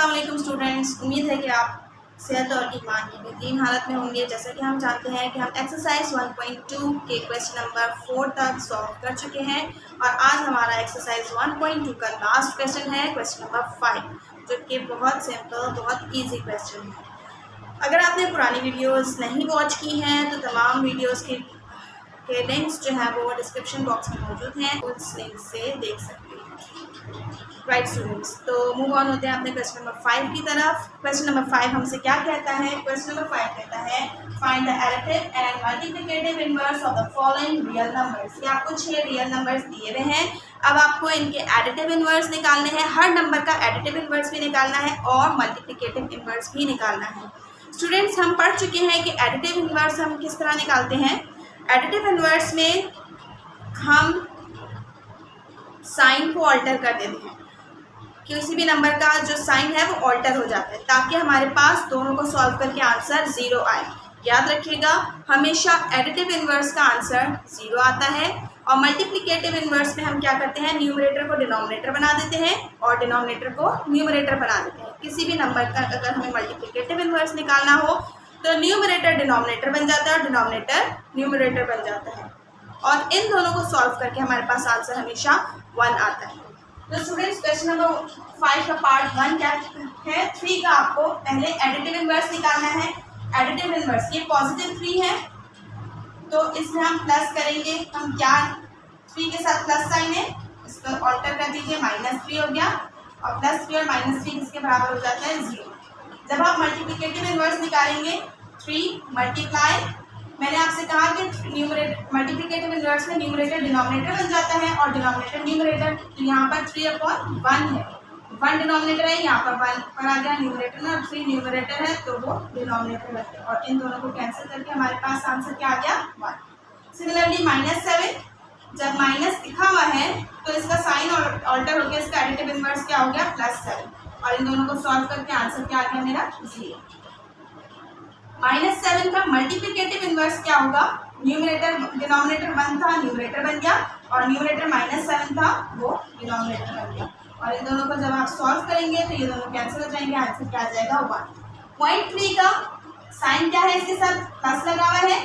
अस्सलाम वालेकुम स्टूडेंट्स, उम्मीद है कि आप सेहत और ईमान की बेहतरीन हालत में होंगे। जैसा कि हम जानते हैं कि हम एक्सरसाइज 1.2 के क्वेश्चन नंबर 4 तक सॉल्व कर चुके हैं और आज हमारा एक्सरसाइज 1.2 का लास्ट क्वेश्चन है, क्वेश्चन नंबर 5, जो कि बहुत सिंपल, बहुत ईजी क्वेश्चन है। अगर आपने पुरानी वीडियोज़ नहीं वॉच की हैं तो तमाम वीडियोज़ के लिंक्स जो हैं वो डिस्क्रिप्शन बॉक्स में मौजूद हैं, उस लिंक से देख सकते हैं। राइट स्टूडेंट्स, तो मूव ऑन होते हैं अपने क्वेश्चन नंबर 5 की तरफ। क्वेश्चन नंबर 5 हमसे क्या कहता है? क्वेश्चन नंबर 5 कहता है find the additive and multiplicative inverse of the following real numbers. ये आपको 6 रियल नंबर्स दिए हुए हैं। अब आपको इनके एडिटिव इनवर्स निकालने हैं, हर नंबर का एडिटिव इनवर्स भी निकालना है और मल्टीप्लिकेटिव इनवर्स भी निकालना है। स्टूडेंट्स, हम पढ़ चुके हैं कि एडिटिव इनवर्स हम किस तरह निकालते हैं। एडिटिव इनवर्स में हम साइन को ऑल्टर कर देते हैं, किसी भी नंबर का जो साइन है वो ऑल्टर हो जाता है ताकि हमारे पास दोनों को सॉल्व करके आंसर 0 आए। याद रखिएगा, हमेशा एडिटिव इनवर्स का आंसर 0 आता है। और मल्टीप्लिकेटिव इनवर्स में हम क्या करते हैं, न्यूमरेटर को डिनोमिनेटर बना देते हैं और डिनोमिनेटर को न्यूमरेटर बना देते हैं। किसी भी नंबर का अगर हमें मल्टीप्लिकेटिव इनवर्स निकालना हो तो न्यूमरेटर डिनोमिनेटर बन जाता है और डिनोमिनेटर न्यूमरेटर बन जाता है, और इन दोनों को सॉल्व करके हमारे पास आंसर हमेशा 1 आता है। तो स्टूडेंट्स, क्वेश्चन नंबर 5 का पार्ट 1 क्या है? 3 का आपको पहले एडिटिव इनवर्स निकालना है। एडिटिव इनवर्स ये पॉजिटिव 3 है तो इसमें हम प्लस करेंगे। हम क्या 3 के साथ प्लस साइन है, इसको ऑल्टर कर दीजिए, -3 हो गया और +3 और -3 किसके बराबर हो जाता है? 0। जब आप मल्टीप्लिकेटिव इनवर्स निकालेंगे 3 मल्टीप्लाई, मैंने आपसे कहा कि मल्टीप्लिकेटिव इनवर्स में न्यूमरेटर डिनोमिनेटर बन जाता है और डिनोमिनेटर न्यूमरेटर, तो यहाँ पर 3/1 है, 1 डिनोमिनेटर है, यहाँ पर 1 पर आ गया न्यूमरेटर में और 3 न्यूमरेटर है तो वो डिनोमिनेटर बन गया और इन दोनों को कैंसिल करके हमारे पास आंसर क्या आ गया? 1। सिमिलरली -7, जब माइनस लिखा हुआ है तो इसका साइन ऑल्टर हो गया, इसका एडिटिव इनवर्स क्या हो गया? +7 और इन दोनों को सॉल्व करके आंसर क्या आ गया मेरा? 0। -7 का मल्टीप्लिकेटिव इनवर्स क्या होगा? न्यूमरेटर डिनोमिनेटर 1 था, न्यूमरेटर बन गया और न्यूमरेटर -7 था, वो डिनोमिनेटर बन गया और इन दोनों को जब आप सॉल्व करेंगे तो ये दोनों कैंसिल हो जाएंगे, आंसर क्या आ जाएगा? 1। पॉइंट 3 का साइन क्या है? इसके साथ प्लस लगा हुआ है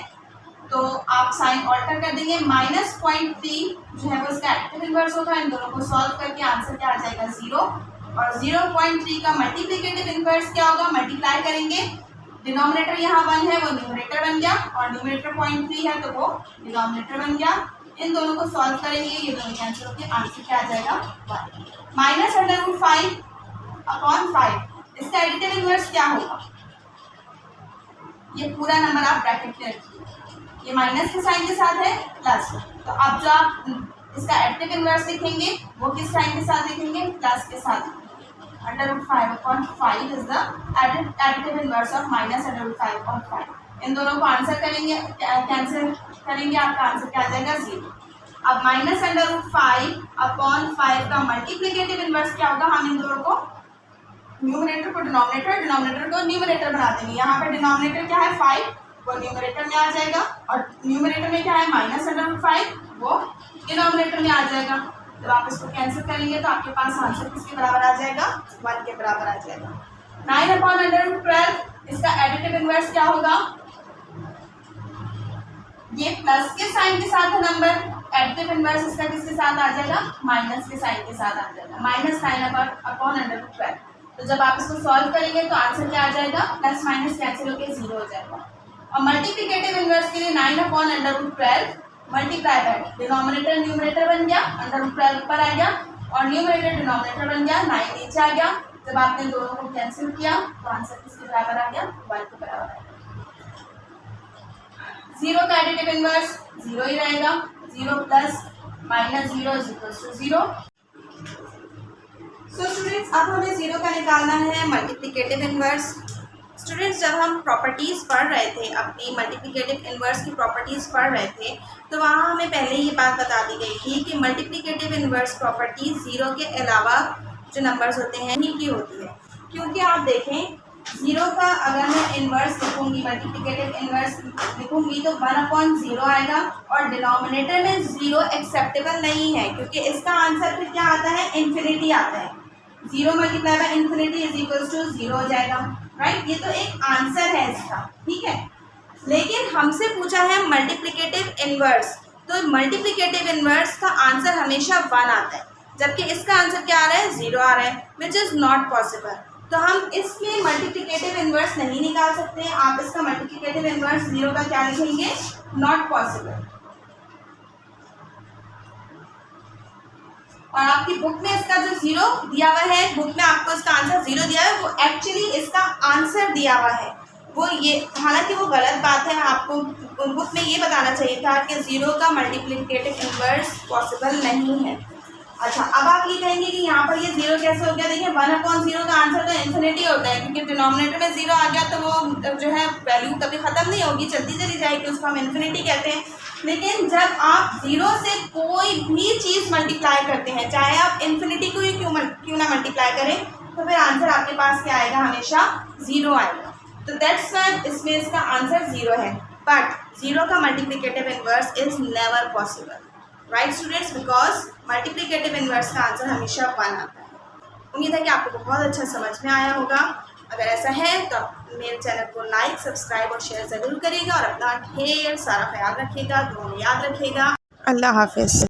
तो आप साइन ऑल्टर कर देंगे। -0.3 जो है वो इसका एडिटिव इनवर्स होगा। इन दोनों को सॉल्व करके आंसर क्या आ जाएगा? 0। और 0.3 का मल्टीप्लिकेटिव इनवर्स क्या होगा? मल्टीप्लाई करेंगे, डिनोमिनेटर यहाँ 1 है वो न्यूमरेटर बन गया और न्यूमरेटर 0.3 है तो वो डिनोमिनेटर बन गया। इन दोनों को सॉल्व करेंगे, ये दोनों कैंसिल होकर आंसर क्या आ जाएगा? 1। -5/5 इसका एडिटिव इनवर्स क्या होगा? ये पूरा नंबर आप ब्रैकेट में रखिए, ये माइनस के साइन के साथ है प्लस, तो अब जो आप इसका एडिटिव इनवर्स लिखेंगे वो किस साइन के साथ लिखेंगे? प्लस के साथ। √5/5 is the additive inverse of -√5/5। इन दोनों को आंसर करेंगे, कैंसिल करेंगे, आपका आंसर क्या आ जाएगा? 0। अब -√5/5 का मल्टीप्लिकेटिव इनवर्स क्या होगा? हम इन दोनों को न्यूमरेटर को डिनोमिनेटर, डिनोमिनेटर को न्यूमरेटर बना देंगे। यहाँ पर डिनोमिनेटर क्या है? 5, वो न्यूमरेटर में आ जाएगा और न्यूमरेटर में क्या है? -√5, वो डिनोमिनेटर में आ जाएगा। जब आप इसको कैंसिल करेंगे तो आपके पास आंसर किसके बराबर आ जाएगा? 1 के बराबर आ जाएगा। 9/12 इसका एडिटिव इनवर्स क्या होगा? ये प्लस के साइन के साथ है नंबर, एडिटिव इनवर्स इसका किसके साथ आ जाएगा? माइनस के साइन के साथ आ जाएगा, -9/12। तो जब आप इसको सॉल्व करेंगे तो आंसर क्या आ जाएगा? प्लस माइनस कैंसिल होकर 0 हो जाएगा। और मल्टीप्लिकेटिव इनवर्स के लिए 9/12 मल्टीप्लाई बाय डिनोमिनेटर न्यूमरेटर बन गया, √12 ऊपर आ गया और न्यूमरेटर डिनोमिनेटर बन गया, 9 नीचे आ गया। जब आपने दोनों को कैंसिल किया तो आंसर किसके बराबर आ गया? 1 के बराबर आ गया। 0 का एडिटिव इनवर्स 0 ही रहेगा, 0 + -0 = 0। सो स्टूडेंट्स, अब हमें 0 का निकालना है मल्टीप्लिकेटिव इनवर्स। स्टूडेंट्स, जब हम प्रॉपर्टीज़ पढ़ रहे थे, अपनी मल्टीप्लिकेटिव इनवर्स की प्रॉपर्टीज़ पढ़ रहे थे, तो वहाँ हमें पहले ये बात बता दी गई थी कि मल्टीप्लिकेटिव इनवर्स प्रॉपर्टी 0 के अलावा जो नंबर्स होते हैं ही की होती है। क्योंकि आप देखें, 0 का अगर मैं इनवर्स लिखूँगी, मल्टीप्लिकेटिव इनवर्स लिखूँगी तो 1/0 आएगा और डिनोमिनेटर में 0 एक्सेप्टेबल नहीं है क्योंकि इसका आंसर फिर क्या आता है? इन्फिनिटी आता है। 0 multiply by infinity is equals to 0 हो जाएगा, राइट। ये तो एक आंसर है इसका, ठीक है। लेकिन हमसे पूछा है मल्टीप्लिकेटिव इनवर्स, तो मल्टीप्लिकेटिव इनवर्स का आंसर हमेशा 1 आता है, जबकि इसका आंसर क्या आ रहा है, 0 आ रहा है, विच इज़ नॉट पॉसिबल। तो हम इसमें मल्टीप्लिकेटिव इनवर्स नहीं निकाल सकते हैं। आप इसका मल्टीप्लिकेटिव इनवर्स 0 का क्या लिखेंगे, नॉट पॉसिबल। और आपकी बुक में इसका जो 0 दिया हुआ है, बुक में आपको इसका आंसर 0 दिया है, वो एक्चुअली इसका आंसर दिया हुआ है, वो ये, हालांकि वो गलत बात है। आपको बुक में ये बताना चाहिए था कि 0 का मल्टीप्लिकेटिव इनवर्स पॉसिबल नहीं है। अच्छा, अब आप ये कहेंगे कि यहाँ पर ये 0 कैसे हो गया। देखिए 1/0 का आंसर तो इन्फिनिटी होता है, क्योंकि डिनोमिनेटर में 0 आ गया तो वो जो है वैल्यू कभी ख़त्म नहीं होगी, चलती चली जाएगी, उसको हम इन्फिनिटी कहते हैं। लेकिन जब आप 0 से कोई भी चीज़ मल्टीप्लाई करते हैं, चाहे आप इन्फिनिटी को ही क्यों ना मल्टीप्लाई करें, तो फिर आंसर आपके पास क्या आएगा, हमेशा 0 आएगा। तो दैट्स व्हाई इसमें इसका आंसर 0 है। बट 0 का multiplicative inverse is never possible, right students, because multiplicative inverse का आंसर हमेशा 1 आता है। उम्मीद है कि आपको बहुत अच्छा समझ में आया होगा। अगर ऐसा है तो आप मेरे चैनल को लाइक, सब्सक्राइब और शेयर ज़रूर करिएगा, और अपना ढेर सारा ख्याल रखिएगा, दुआ में याद रखिएगा। अल्लाह हाफिज़।